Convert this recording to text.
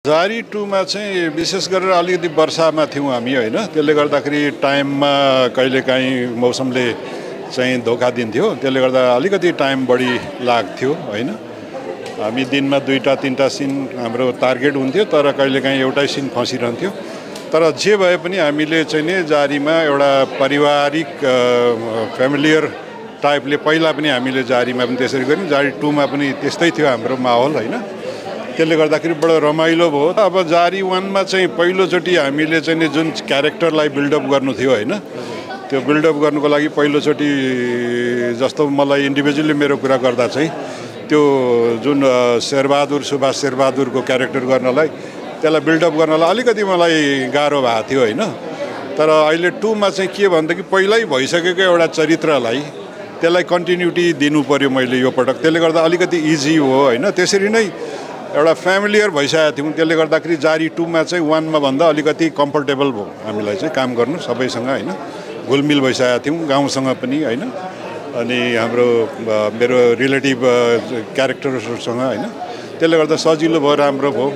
जारी 2 मा चाहिँ विशेष गरेर अलिकति वर्षामा थियौँ हामी हैन। त्यसले गर्दाखेरि टाइममा कहिलेकाहीँ मौसमले चाहिँ धोका दिन्थ्यो। त्यसले गर्दा अलिकति टाइम बढी लाग्थ्यो हैन। हामी दिनमा 2टा 3टा सिन हाम्रो टार्गेट हुन्थ्यो, तर कहिलेकाहीँ एउटै सिन फसिरहन्थ्यो। तर जे भए पनि हामीले चाहिँ नि जारीमा एउटा पारिवारिक फ्यामिलियर टाइपले पहिला पनि हामीले जारीमा पनि त्यसरी गर्यौँ। जारी 2 मा पनि त्यस्तै थियो हाम्रो माहौल हैन। त्यसले गर्दाखेरि बडो रमाइलो भयो। अब जारी 1 मा चाहिँ पहिलोचोटि हामीले चाहिँ जुन क्यारेक्टरलाई बिल्डअप गर्नु थियो हैन, त्यो बिल्डअप गर्नुको लागि पहिलोचोटि जस्तो मलाई इन्डिभिजुअली मेरो कुरा गर्दा चाहिँ त्यो जुन शेरबहादुर सुभाष शेरबहादुरको क्यारेक्टर गर्नलाई त्यसलाई बिल्डअप गर्नलाई अलिकति मलाई गाह्रो भएको थियो हैन। तर अहिले 2 मा चाहिँ के भन्दाखेरि पहिल्यै भइसकेको एउटा चरित्रलाई त्यसलाई कन्टिन्युटी दिनु पर्यो मैले यो पटक। त्यसले गर्दा अलिकति इजी हो हैन। त्यसरी नै एउटा फ्यामिलियर भइसकेको थियौँ। त्यसले गर्दाखेरि जारी 2 मा चाहिँ 1 मा भन्दा अलिकति कम्फर्टेबल भयो हामीलाई चाहिँ काम गर्नु सबैसँग हैन। घुलमिल भइसकेको थियौँ गाउँसँग पनि हैन, अनि हाम्रो मेरो रिलेटिभ क्यारेक्टरहरूसँग हैन। त्यसले गर्दा सजिलो भयो, राम्रो भयो।